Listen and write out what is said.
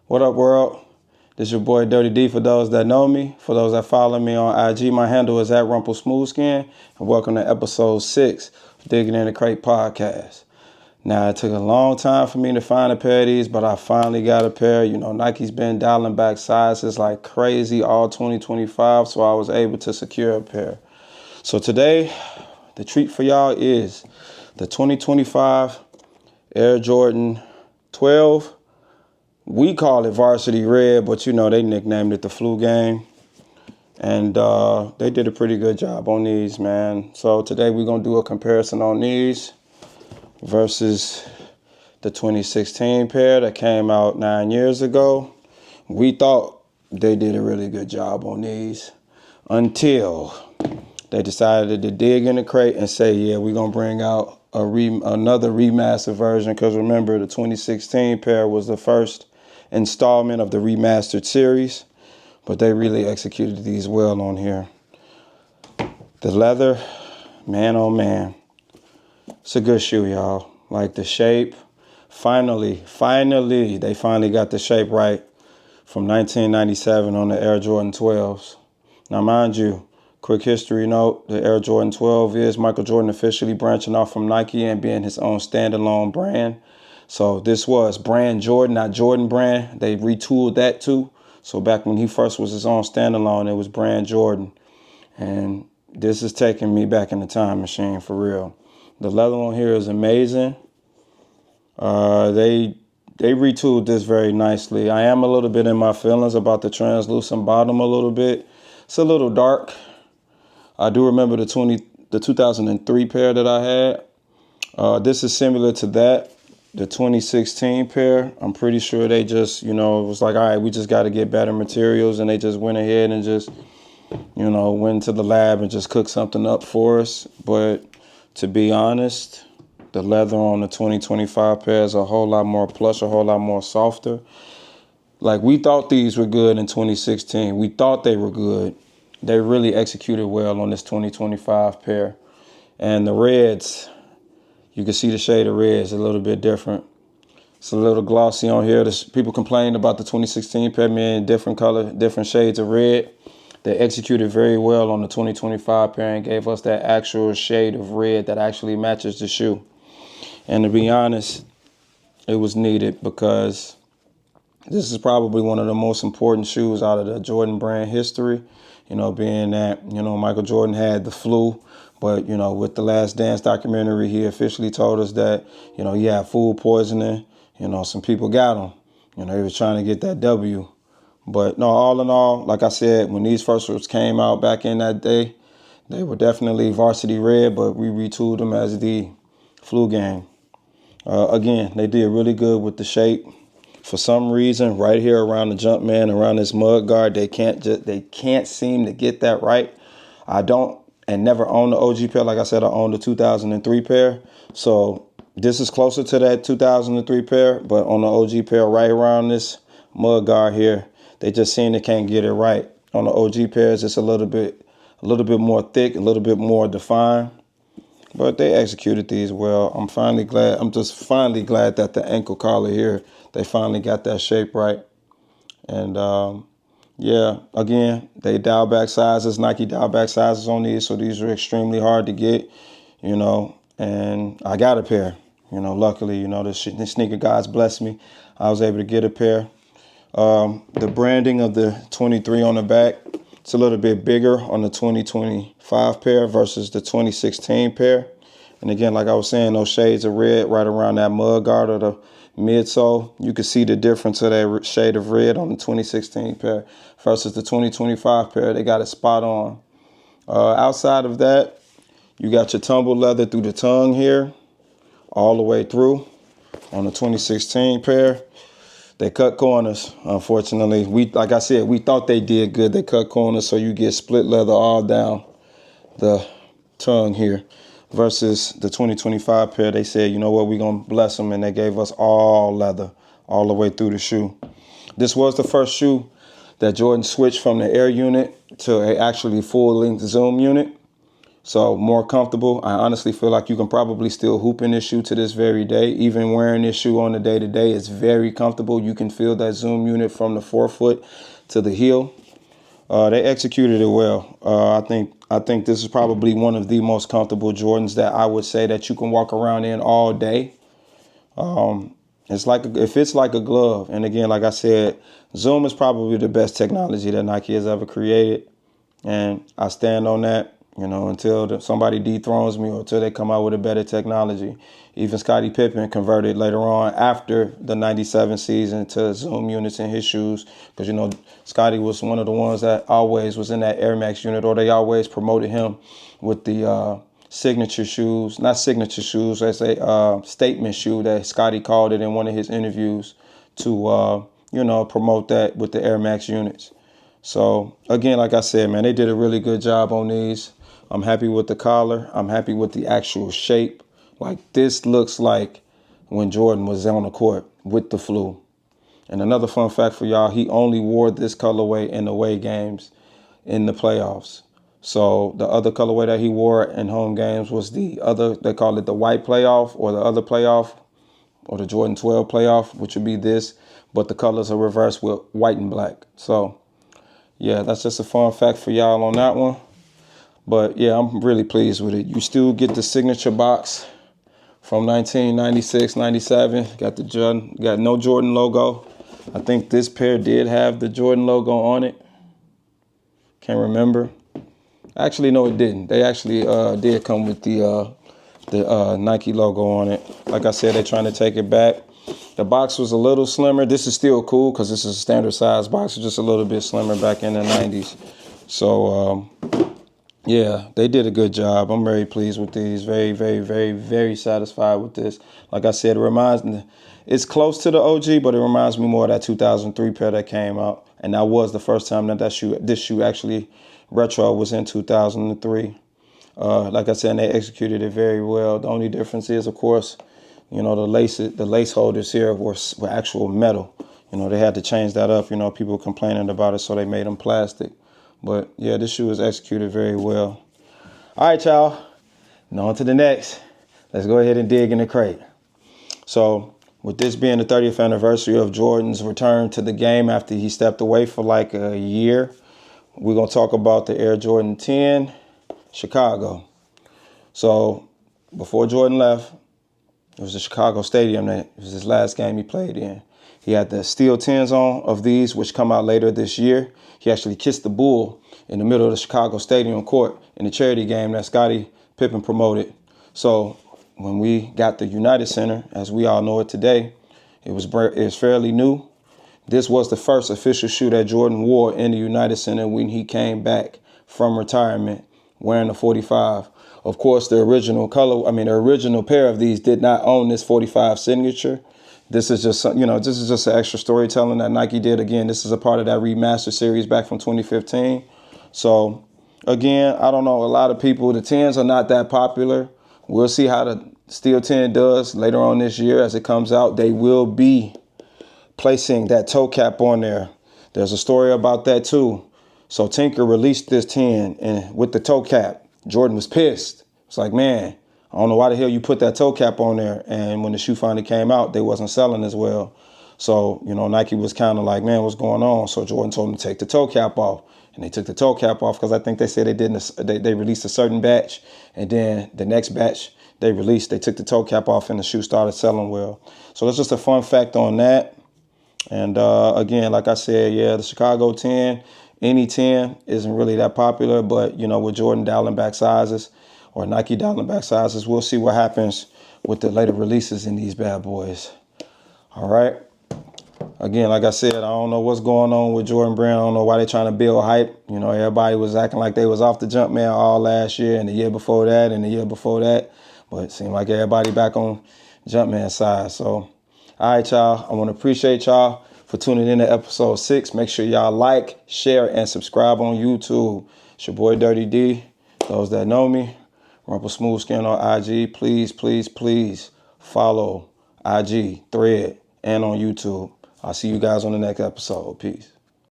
What up, world? This your boy Dirty D for those that know me. For those that follow me on IG, my handle is @RumpleSmoothSkin. And welcome to episode 6 of Digging in the Crate podcast. Now, it took a long time for me to find a pair of these, but I finally got a pair. You know, Nike's been dialing back sizes like crazy all 2025, so I was able to secure a pair. So today, the treat for y'all is the 2025 Air Jordan 12. We call it Varsity Red, but you know, they nicknamed it the Flu Game. And they did a pretty good job on these, man. So today we're going to do a comparison on these versus the 2016 pair that came out 9 years ago. We thought they did a really good job on these until they decided to dig in the crate and say, yeah, we're going to bring out another remastered version. Because remember, the 2016 pair was the first installment of the remastered series, but they really executed these well on here. The leather, man, oh man, it's a good shoe, y'all. Like the shape, finally, they finally got the shape right from 1997 on the Air Jordan 12s. Now, mind you, quick history note, the Air Jordan 12 is Michael Jordan officially branching off from Nike and being his own standalone brand. So this was brand Jordan, not Jordan brand. They retooled that too. So back when he first was his own standalone, it was brand Jordan. And this is taking me back in the time machine for real. The leather on here is amazing. They retooled this very nicely. I am a little bit in my feelings about the translucent bottom a little bit. It's a little dark. I do remember the 2003 pair that I had. This is similar to that. The 2016 pair, I'm pretty sure they just, it was like, all right, we just got to get better materials. And they just went ahead and just, went to the lab and just cooked something up for us. But to be honest, the leather on the 2025 pair is a whole lot more plush, a whole lot more softer. Like, we thought these were good in 2016. We thought they were good. They really executed well on this 2025 pair. And the reds, you can see the shade of red is a little bit different. It's a little glossy on here. People complained about the 2016 pair being different color, different shades of red. They executed very well on the 2025 pair and gave us that actual shade of red that actually matches the shoe. And to be honest, it was needed because this is probably one of the most important shoes out of the Jordan brand history. Being that, Michael Jordan had the flu. But, with the Last Dance documentary, he officially told us that, he had food poisoning. Some people got him. He was trying to get that W. But no, all in all, like I said, when these first ones came out back in that day, they were definitely Varsity Red, but we retooled them as the Flu Game. Again, they did really good with the shape. For some reason, right here around the Jumpman, around this mud guard, they can't seem to get that right. I don't and never owned the OG pair. Like I said, I owned the 2003 pair. So this is closer to that 2003 pair, but on the OG pair right around this mud guard here, they just seem they can't get it right. On the OG pairs, it's a little bit more thick, a little bit more defined. But they executed these well. I'm just finally glad that the ankle collar here, they finally got that shape right. And yeah, again, they dial back sizes. Nike dial back sizes on these, so these are extremely hard to get, and I got a pair. Luckily, the sneaker gods blessed me. I was able to get a pair. The branding of the 23 on the back, it's a little bit bigger on the 2025 pair versus the 2016 pair. And again, like I was saying, those shades of red right around that mud guard or the midsole, you can see the difference of that shade of red on the 2016 pair versus the 2025 pair. They got it spot on. Outside of that, you got your tumble leather through the tongue here, all the way through. On the 2016 pair, they cut corners, unfortunately. Like I said, we thought they did good. They cut corners, so you get split leather all down the tongue here. Versus the 2025 pair, they said, you know what, we're going to bless them. And they gave us all leather all the way through the shoe. This was the first shoe that Jordan switched from the Air unit to a actually full-length Zoom unit. So more comfortable. I honestly feel like you can probably still hoop in this shoe to this very day. Even wearing this shoe on the day-to-day, it's very comfortable. You can feel that zoom unit from the forefoot to the heel. They executed it well. I think this is probably one of the most comfortable Jordans that I would say that you can walk around in all day. It's like it fits like a glove. And again, like I said, Zoom is probably the best technology that Nike has ever created, and I stand on that. Until somebody dethrones me or until they come out with a better technology. Even Scottie Pippen converted later on after the 97 season to Zoom units in his shoes because, Scottie was one of the ones that always was in that Air Max unit, or they always promoted him with the signature shoes. Not signature shoes, that's a statement shoe that Scottie called it in one of his interviews to, promote that with the Air Max units. So, again, like I said, man, they did a really good job on these. I'm happy with the collar. I'm happy with the actual shape. Like, this looks like when Jordan was on the court with the flu. And another fun fact for y'all, he only wore this colorway in away games in the playoffs. So the other colorway that he wore in home games was the other, they call it the white playoff or the other playoff or the Jordan 12 playoff, which would be this. But the colors are reversed with white and black. So, yeah, that's just a fun fact for y'all on that one. But, yeah, I'm really pleased with it. You still get the signature box from 1996, 97. Got no Jordan logo. I think this pair did have the Jordan logo on it. Can't remember. Actually, no, it didn't. They actually did come with the Nike logo on it. Like I said, they're trying to take it back. The box was a little slimmer. This is still cool because this is a standard size box. It's just a little bit slimmer back in the 90s. So, yeah, they did a good job. I'm very pleased with these. Very, very, very, very satisfied with this. Like I said, it reminds me, it's close to the OG, but it reminds me more of that 2003 pair that came out. And that was the first time that this shoe actually retro was in 2003. Like I said, and they executed it very well. The only difference is, of course, the lace holders here were actual metal. They had to change that up. People complaining about it, so they made them plastic. But, yeah, this shoe is executed very well. All right, y'all. Now on to the next. Let's go ahead and dig in the crate. So, with this being the 30th anniversary of Jordan's return to the game after he stepped away for like a year, we're going to talk about the Air Jordan 10 Chicago. So, before Jordan left, it was the Chicago Stadium. It was his last game he played in. He had the steel 10s on of these, which come out later this year. He actually kissed the bull in the middle of the Chicago Stadium court in the charity game that Scottie Pippen promoted. So when we got the United Center, as we all know it today, it was fairly new. This was the first official shoe that Jordan wore in the United Center when he came back from retirement wearing the 45. Of course, the original pair of these did not own this 45 signature. This is just, this is just an extra storytelling that Nike did. Again, this is a part of that remaster series back from 2015. So, again, I don't know, a lot of people, the 10s are not that popular. We'll see how the Steel 10 does later on this year as it comes out. They will be placing that toe cap on there. There's a story about that too. So Tinker released this 10 and with the toe cap. Jordan was pissed. It's like, man, I don't know why the hell you put that toe cap on there. And when the shoe finally came out, they wasn't selling as well. So, Nike was kind of like, man, what's going on? So Jordan told them to take the toe cap off. And they took the toe cap off because I think they said they released a certain batch. And then the next batch they took the toe cap off and the shoe started selling well. So that's just a fun fact on that. And again, like I said, yeah, the Chicago 10, any 10 isn't really that popular. But, with Jordan dialing back sizes, or Nike dialing back sizes, we'll see what happens with the later releases in these bad boys. All right. Again, like I said, I don't know what's going on with Jordan Brand. I don't know why they're trying to build hype. Everybody was acting like they was off the jump man all last year and the year before that and the year before that. But it seemed like everybody back on Jumpman side. So, all right, y'all. I want to appreciate y'all for tuning in to episode 6. Make sure y'all like, share, and subscribe on YouTube. It's your boy Dirty D. Those that know me, Rumple Smooth Skin on IG. Please, please, please follow IG, Thread, and on YouTube. I'll see you guys on the next episode. Peace.